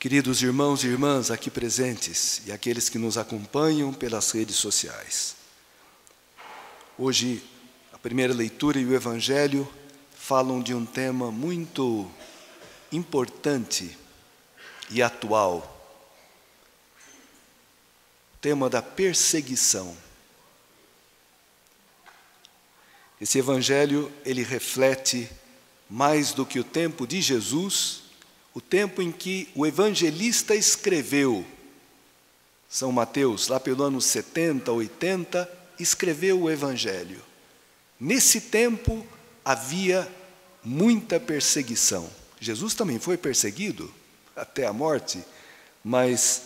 Queridos irmãos e irmãs aqui presentes e aqueles que nos acompanham pelas redes sociais. Hoje, a primeira leitura e o Evangelho falam de um tema muito importante e atual. O tema da perseguição. Esse Evangelho, ele reflete mais do que o tempo de Jesus, o tempo em que o evangelista escreveu. São Mateus, lá pelo ano 70, 80, escreveu o Evangelho. Nesse tempo havia muita perseguição. Jesus também foi perseguido até a morte, mas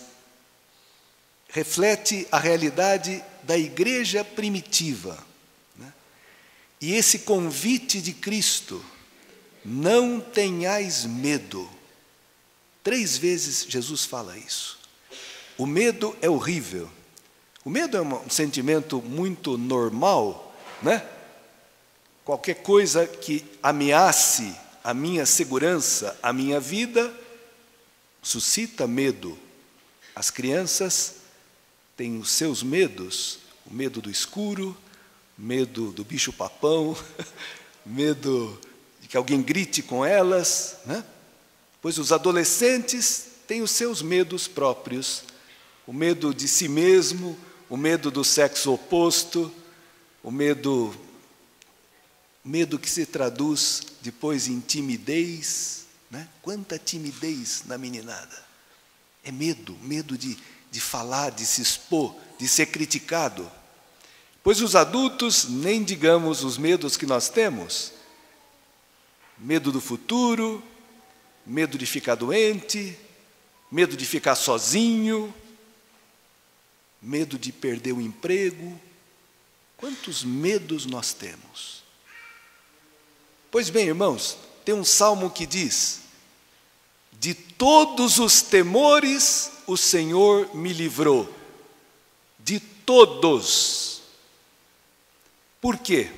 reflete a realidade da igreja primitiva, né? E esse convite de Cristo, não tenhais medo. 3 vezes Jesus fala isso. O medo é horrível. O medo é um sentimento muito normal, né? Qualquer coisa que ameace a minha segurança, a minha vida, suscita medo. As crianças têm os seus medos, o medo do escuro, medo do bicho-papão, medo de que alguém grite com elas, né? Pois os adolescentes têm os seus medos próprios, o medo de si mesmo, o medo do sexo oposto, o medo que se traduz depois em timidez, né? Quanta timidez na meninada. É medo de falar, de se expor, de ser criticado. Pois os adultos, nem digamos os medos que nós temos. Medo do futuro, medo de ficar doente, medo de ficar sozinho, medo de perder o emprego. Quantos medos nós temos? Pois bem, irmãos, tem um salmo que diz: de todos os temores o Senhor me livrou. De todos. Por quê?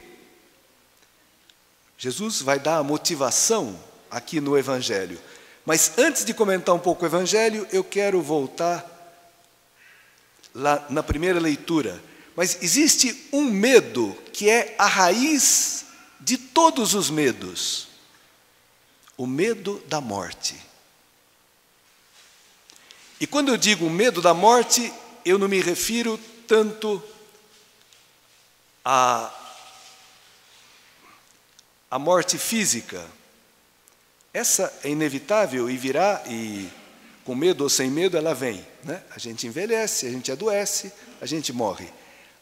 Jesus vai dar a motivação aqui no Evangelho. Mas antes de comentar um pouco o Evangelho, eu quero voltar lá na primeira leitura. Mas existe um medo que é a raiz de todos os medos. O medo da morte. E quando eu digo medo da morte, eu não me refiro tanto à morte física. Essa é inevitável e virá, e com medo ou sem medo ela vem, né? A gente envelhece, a gente adoece, a gente morre.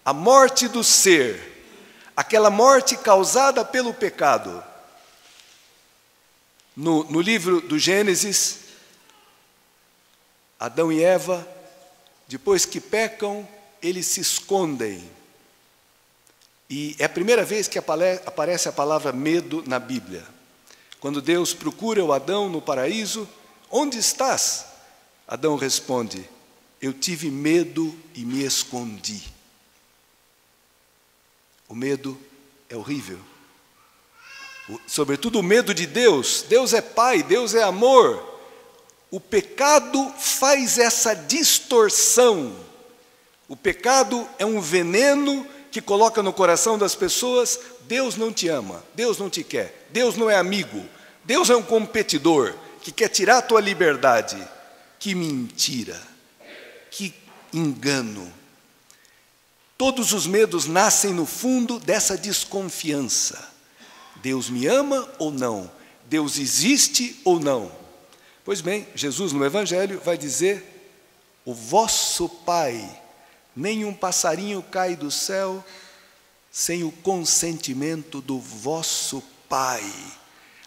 A morte do ser, aquela morte causada pelo pecado. No livro do Gênesis, Adão e Eva, depois que pecam, eles se escondem. E é a primeira vez que aparece a palavra medo na Bíblia. Quando Deus procura o Adão no paraíso, onde estás? Adão responde: eu tive medo e me escondi. O medo é horrível. Sobretudo o medo de Deus. Deus é Pai, Deus é amor. O pecado faz essa distorção. O pecado é um veneno que coloca no coração das pessoas: Deus não te ama, Deus não te quer, Deus não é amigo, Deus é um competidor que quer tirar a tua liberdade. Que mentira, que engano. Todos os medos nascem no fundo dessa desconfiança. Deus me ama ou não? Deus existe ou não? Pois bem, Jesus no Evangelho vai dizer: o vosso Pai, nenhum passarinho cai do céu sem o consentimento do vosso Pai.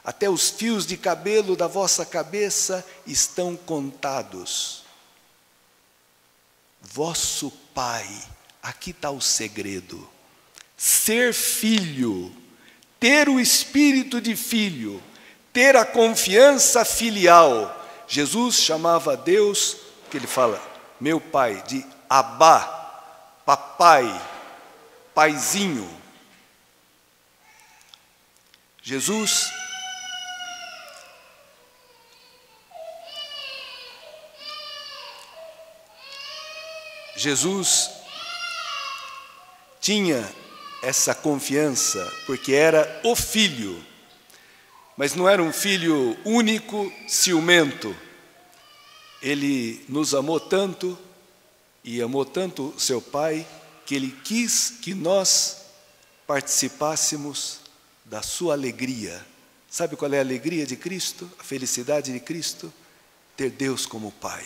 Até os fios de cabelo da vossa cabeça estão contados. Vosso Pai, aqui está o segredo. Ser filho, ter o espírito de filho, ter a confiança filial. Jesus chamava Deus, que ele fala, meu Pai, de Abá, papai, paizinho. Jesus Jesus tinha essa confiança porque era o Filho, mas não era um filho único, ciumento. Ele nos amou tanto e amou tanto seu Pai que Ele quis que nós participássemos da sua alegria. Sabe qual é a alegria de Cristo? A felicidade de Cristo? Ter Deus como Pai.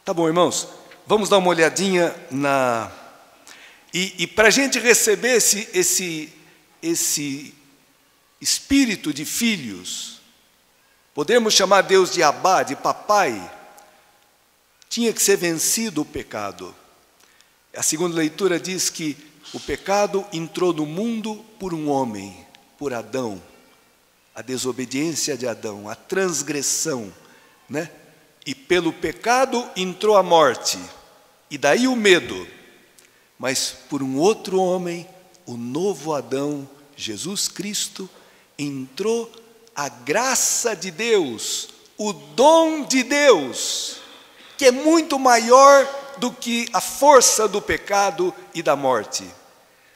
Tá bom, irmãos, vamos dar uma olhadinha na... E para a gente receber esse espírito de filhos, podemos chamar Deus de Abá, de papai, tinha que ser vencido o pecado. A segunda leitura diz que o pecado entrou no mundo por um homem, por Adão. A desobediência de Adão, a transgressão, né? E pelo pecado entrou a morte, e daí o medo. Mas por um outro homem, o novo Adão, Jesus Cristo, entrou a graça de Deus, o dom de Deus, que é muito maior do que a força do pecado e da morte.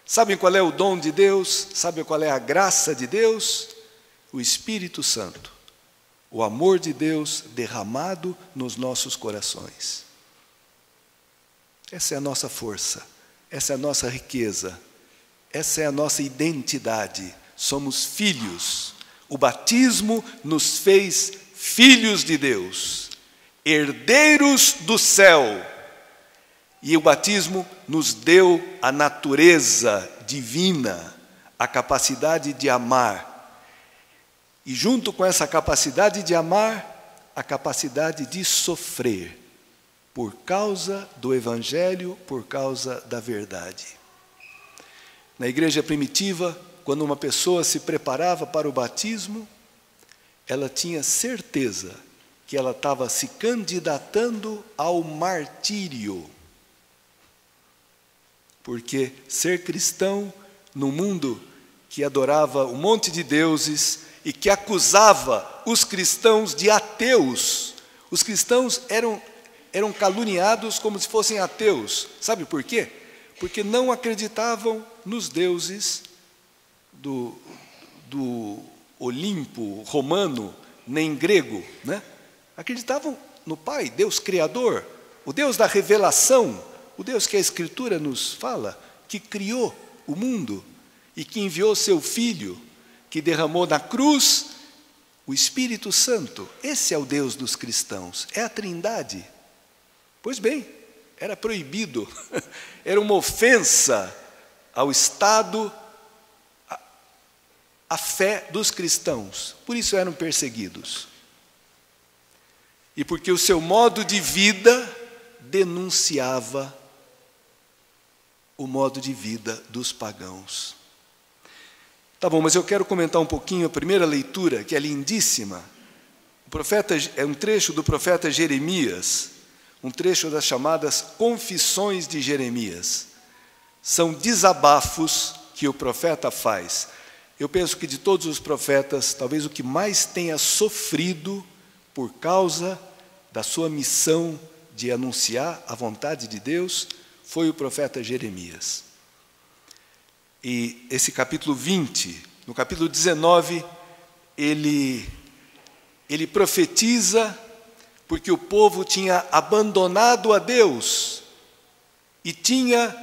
Sabem qual é o dom de Deus? Sabem qual é a graça de Deus? O Espírito Santo, o amor de Deus derramado nos nossos corações. Essa é a nossa força, essa é a nossa riqueza, essa é a nossa identidade. Somos filhos. O batismo nos fez filhos de Deus, herdeiros do céu. E o batismo nos deu a natureza divina, a capacidade de amar. E junto com essa capacidade de amar, a capacidade de sofrer, por causa do Evangelho, por causa da verdade. Na igreja primitiva, quando uma pessoa se preparava para o batismo, ela tinha certeza que ela estava se candidatando ao martírio. Porque ser cristão num mundo que adorava um monte de deuses e que acusava os cristãos de ateus, os cristãos eram caluniados como se fossem ateus. Sabe por quê? Porque não acreditavam nos deuses do Olimpo romano, nem grego, né? Acreditavam no Pai, Deus Criador, o Deus da revelação, o Deus que a Escritura nos fala, que criou o mundo e que enviou seu Filho, que derramou na cruz o Espírito Santo. Esse é o Deus dos cristãos, é a Trindade. Pois bem, era proibido, era uma ofensa ao Estado, à fé dos cristãos. Por isso eram perseguidos. E porque o seu modo de vida denunciava o modo de vida dos pagãos. Tá bom, mas eu quero comentar um pouquinho a primeira leitura, que é lindíssima. O profeta, é um trecho do profeta Jeremias, um trecho das chamadas Confissões de Jeremias. São desabafos que o profeta faz. Eu penso que de todos os profetas, talvez o que mais tenha sofrido por causa da sua missão de anunciar a vontade de Deus foi o profeta Jeremias. E esse capítulo 20, no capítulo 19, ele profetiza porque o povo tinha abandonado a Deus e tinha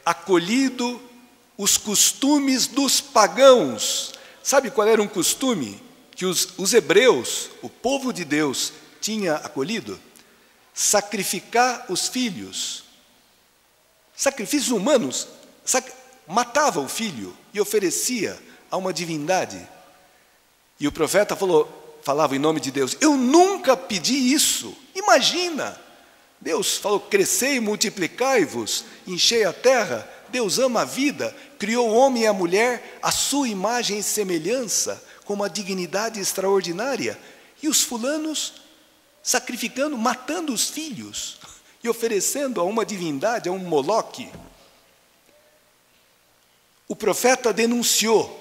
acolhido os costumes dos pagãos. Sabe qual era um costume que os hebreus, o povo de Deus, tinha acolhido? Sacrificar os filhos. Sacrifícios humanos. Matava o filho e oferecia a uma divindade. E o profeta falava em nome de Deus: eu nunca pedi isso. Imagina! Deus falou: crescei e multiplicai-vos, enchei a terra. Deus ama a vida, criou o homem e a mulher à sua imagem e semelhança, com uma dignidade extraordinária. E os fulanos sacrificando, matando os filhos e oferecendo a uma divindade, a um Moloque. O profeta denunciou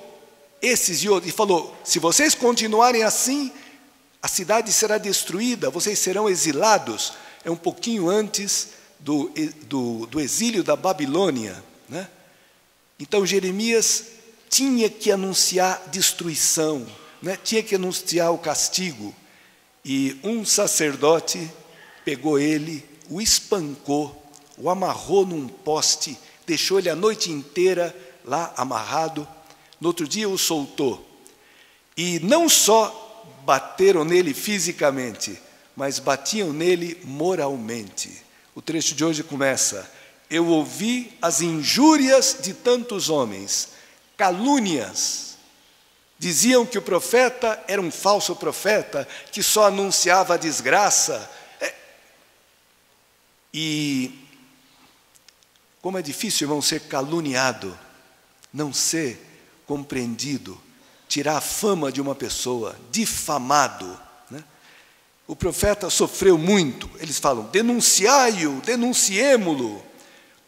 esses e outros e falou: se vocês continuarem assim, a cidade será destruída, vocês serão exilados. é um pouquinho antes do exílio da Babilônia, né? Então Jeremias tinha que anunciar destruição, né? Tinha que anunciar o castigo. E um sacerdote pegou ele, o espancou, o amarrou num poste, deixou ele a noite inteira lá amarrado. No outro dia o soltou. E não só bateram nele fisicamente, mas batiam nele moralmente. O trecho de hoje começa: eu ouvi as injúrias de tantos homens, calúnias. Diziam que o profeta era um falso profeta, que só anunciava a desgraça. E como é difícil, irmão, ser caluniado, não ser compreendido, tirar a fama de uma pessoa, difamado, né? O profeta sofreu muito. Eles falam: denunciai-o, denunciemo-lo.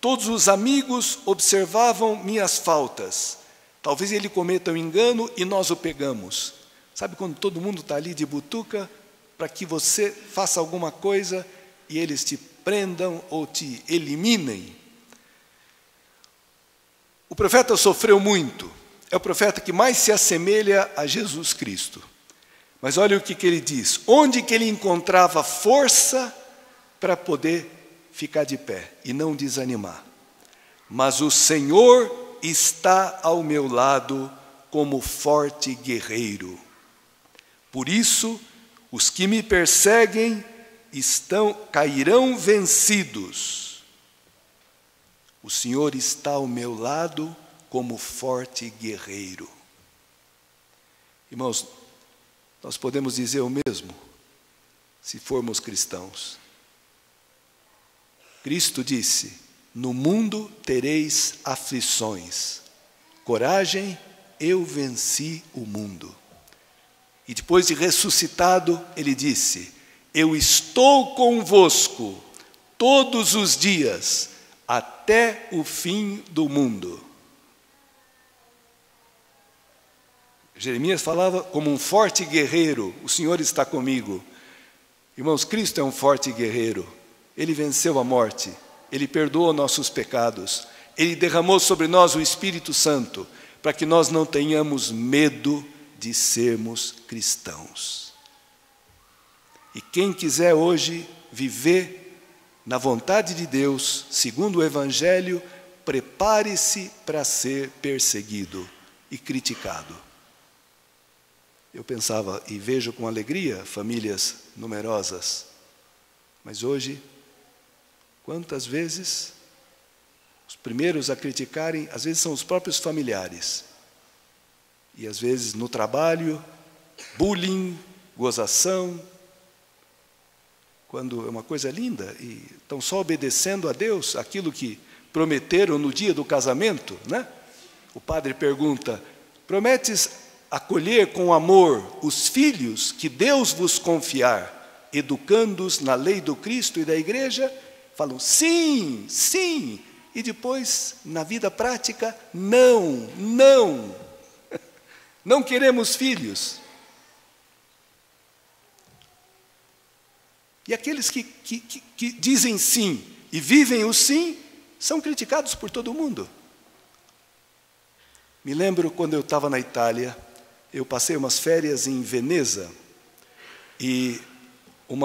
Todos os amigos observavam minhas faltas. Talvez ele cometa um engano e nós o pegamos. Sabe quando todo mundo está ali de butuca para que você faça alguma coisa e eles te prendam ou te eliminem? O profeta sofreu muito. É o profeta que mais se assemelha a Jesus Cristo. Mas olha o que ele diz. Onde que ele encontrava força para poder ficar de pé e não desanimar? Mas o Senhor está ao meu lado como forte guerreiro. Por isso, os que me perseguem cairão vencidos. O Senhor está ao meu lado como forte guerreiro. Irmãos, nós podemos dizer o mesmo se formos cristãos. Cristo disse: no mundo tereis aflições. Coragem, eu venci o mundo. E depois de ressuscitado, ele disse: eu estou convosco todos os dias, até o fim do mundo. Jeremias falava como um forte guerreiro: o Senhor está comigo. Irmãos, Cristo é um forte guerreiro. Ele venceu a morte. Ele perdoou nossos pecados. Ele derramou sobre nós o Espírito Santo, para que nós não tenhamos medo de sermos cristãos. E quem quiser hoje viver na vontade de Deus, segundo o Evangelho, prepare-se para ser perseguido e criticado. Eu pensava e vejo com alegria famílias numerosas, mas hoje, quantas vezes os primeiros a criticarem, às vezes são os próprios familiares. E às vezes no trabalho, bullying, gozação, quando é uma coisa linda e estão só obedecendo a Deus, aquilo que prometeram no dia do casamento, né? O padre pergunta: prometes acolher com amor os filhos que Deus vos confiar, educando-os na lei do Cristo e da igreja? Falam sim, sim. E depois, na vida prática, não, não. Não queremos filhos. E aqueles que dizem sim e vivem o sim, são criticados por todo mundo. Me lembro quando eu estava na Itália, eu passei umas férias em Veneza, e um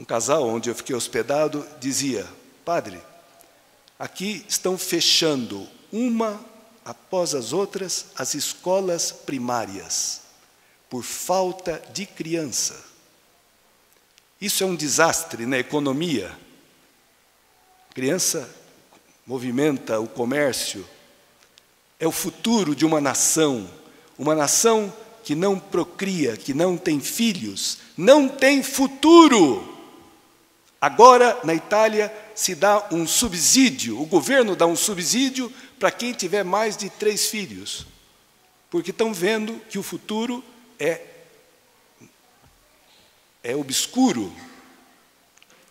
casal onde eu fiquei hospedado dizia: padre, aqui estão fechando uma após as outras as escolas primárias, por falta de criança. Isso é um desastre na economia. Criança movimenta o comércio, é o futuro de uma nação que não procria, que não tem filhos, não tem futuro. Agora, na Itália, se dá um subsídio, o governo dá um subsídio para quem tiver mais de 3 filhos, porque estão vendo que o futuro é obscuro.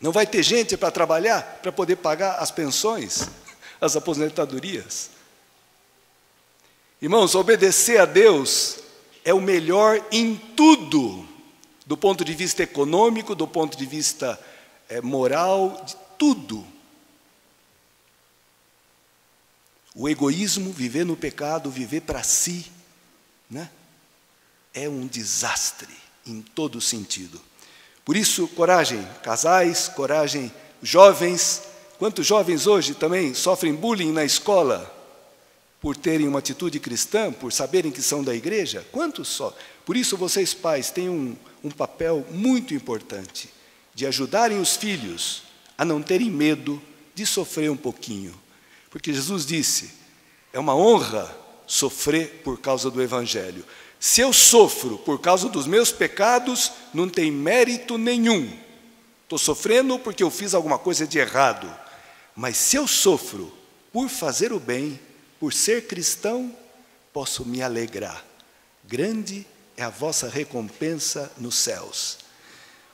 Não vai ter gente para trabalhar, para poder pagar as pensões, as aposentadorias. Irmãos, obedecer a Deus é o melhor em tudo. do ponto de vista econômico, do ponto de vista moral, de tudo. O egoísmo, viver no pecado, viver para si, né? É um desastre em todo sentido. Por isso, coragem, casais, coragem, jovens. Quantos jovens hoje também sofrem bullying na escola por terem uma atitude cristã, por saberem que são da igreja? Quantos só? Por isso, vocês pais têm um papel muito importante de ajudarem os filhos a não terem medo de sofrer um pouquinho. Porque Jesus disse, é uma honra sofrer por causa do Evangelho. Se eu sofro por causa dos meus pecados, não tem mérito nenhum. Estou sofrendo porque eu fiz alguma coisa de errado. Mas se eu sofro por fazer o bem, por ser cristão, posso me alegrar. Grande é a vossa recompensa nos céus.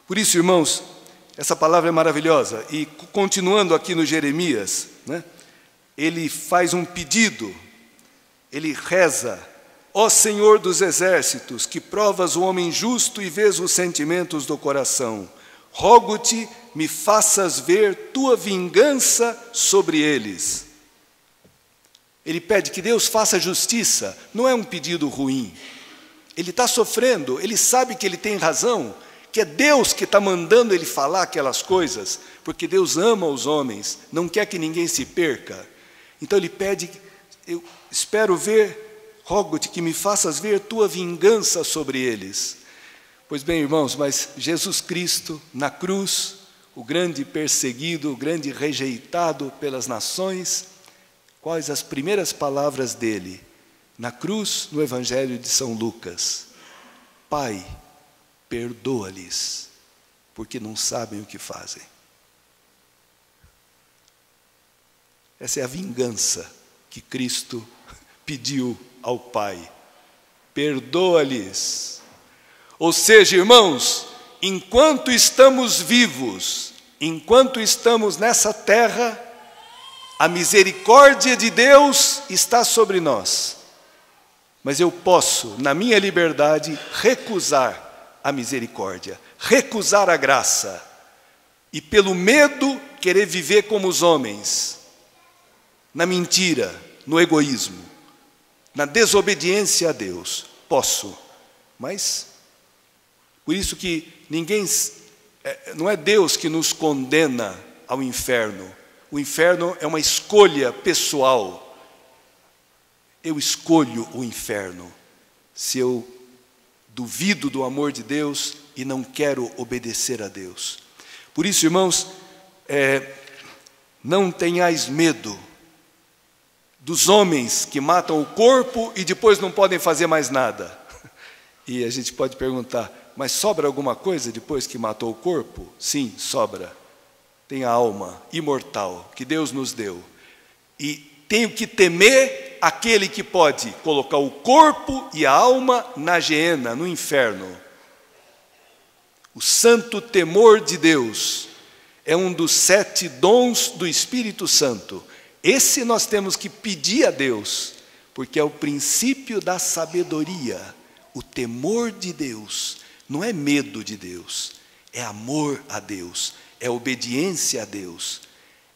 Por isso, irmãos, essa palavra é maravilhosa. E continuando aqui no Jeremias, né, ele faz um pedido, ele reza, ó Senhor dos exércitos, que provas o homem justo e vês os sentimentos do coração, rogo-te, me faças ver tua vingança sobre eles. Ele pede que Deus faça justiça, não é um pedido ruim. Ele está sofrendo, ele sabe que ele tem razão, que é Deus que está mandando ele falar aquelas coisas, porque Deus ama os homens, não quer que ninguém se perca. Então ele pede, eu espero ver, rogo-te que me faças ver tua vingança sobre eles. Pois bem, irmãos, mas Jesus Cristo, na cruz, o grande perseguido, o grande rejeitado pelas nações, quais as primeiras palavras dele? Na cruz, no Evangelho de São Lucas, Pai, perdoa-lhes, porque não sabem o que fazem. Essa é a vingança que Cristo pediu ao Pai. Perdoa-lhes. Ou seja, irmãos, enquanto estamos vivos, enquanto estamos nessa terra, a misericórdia de Deus está sobre nós. Mas eu posso, na minha liberdade, recusar a misericórdia, recusar a graça, e pelo medo querer viver como os homens, na mentira, no egoísmo, na desobediência a Deus. Posso, mas por isso que não é Deus que nos condena ao inferno. O inferno é uma escolha pessoal. Eu escolho o inferno se eu duvido do amor de Deus e não quero obedecer a Deus. Por isso, irmãos, não tenhais medo dos homens que matam o corpo e depois não podem fazer mais nada. E a gente pode perguntar, mas sobra alguma coisa depois que matou o corpo? Sim, sobra. Tem a alma imortal que Deus nos deu. E tenho que temer aquele que pode colocar o corpo e a alma na geena, no inferno. O santo temor de Deus é um dos 7 dons do Espírito Santo. Esse nós temos que pedir a Deus, porque é o princípio da sabedoria. O temor de Deus não é medo de Deus, é amor a Deus, é obediência a Deus,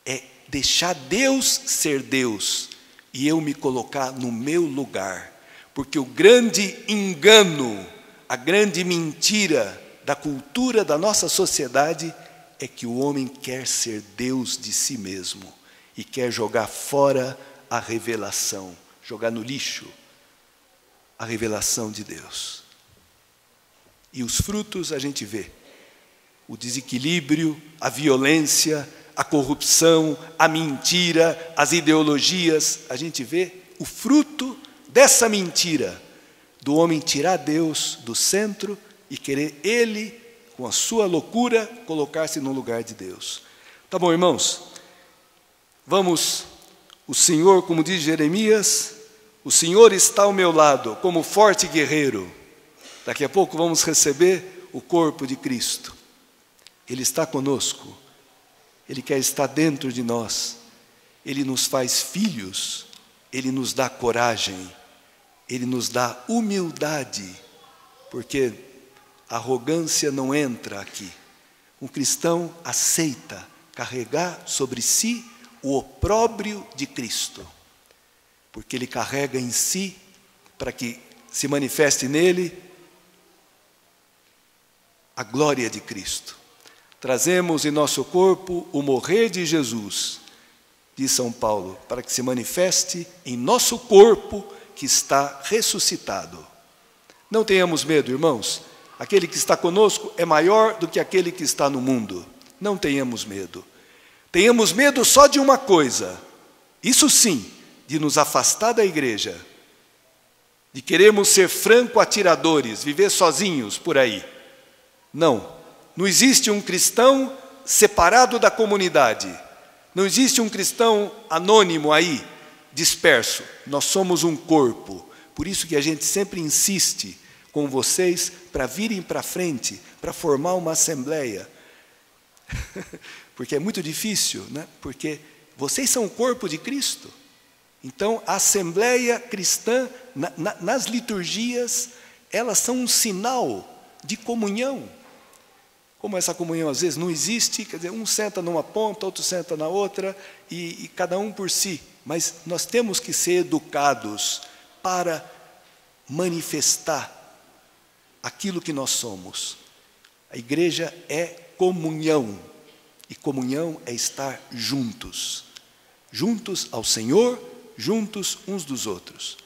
é deixar Deus ser Deus e eu me colocar no meu lugar. Porque o grande engano, a grande mentira da cultura da nossa sociedade é que o homem quer ser Deus de si mesmo e quer jogar fora a revelação, jogar no lixo a revelação de Deus. E os frutos a gente vê. O desequilíbrio, a violência, a corrupção, a mentira, as ideologias. A gente vê o fruto dessa mentira, do homem tirar Deus do centro e querer ele, com a sua loucura, colocar-se no lugar de Deus. Tá bom, irmãos? Vamos, o Senhor, como diz Jeremias, o Senhor está ao meu lado, como forte guerreiro. Daqui a pouco vamos receber o corpo de Cristo. Ele está conosco, Ele quer estar dentro de nós, Ele nos faz filhos, Ele nos dá coragem, Ele nos dá humildade, porque A arrogância não entra aqui. Um cristão aceita carregar sobre si o opróbrio de Cristo, porque ele carrega em si, para que se manifeste nele a glória de Cristo. Trazemos em nosso corpo o morrer de Jesus, diz São Paulo, para que se manifeste em nosso corpo que está ressuscitado. Não tenhamos medo, irmãos. Aquele que está conosco é maior do que aquele que está no mundo. Não tenhamos medo. Tenhamos medo só de uma coisa, isso sim, de nos afastar da igreja, de querermos ser franco-atiradores, viver sozinhos por aí. Não existe um cristão separado da comunidade, não existe um cristão anônimo aí, disperso. Nós somos um corpo, por isso que a gente sempre insiste com vocês para virem para frente, para formar uma assembleia. Porque é muito difícil, né? Porque vocês são o corpo de Cristo. Então, a assembleia cristã, nas liturgias, elas são um sinal de comunhão. Como essa comunhão às vezes não existe, quer dizer, um senta numa ponta, outro senta na outra, e cada um por si. Mas nós temos que ser educados para manifestar aquilo que nós somos. A igreja é comunhão, e comunhão é estar juntos. Juntos ao Senhor, juntos uns dos outros.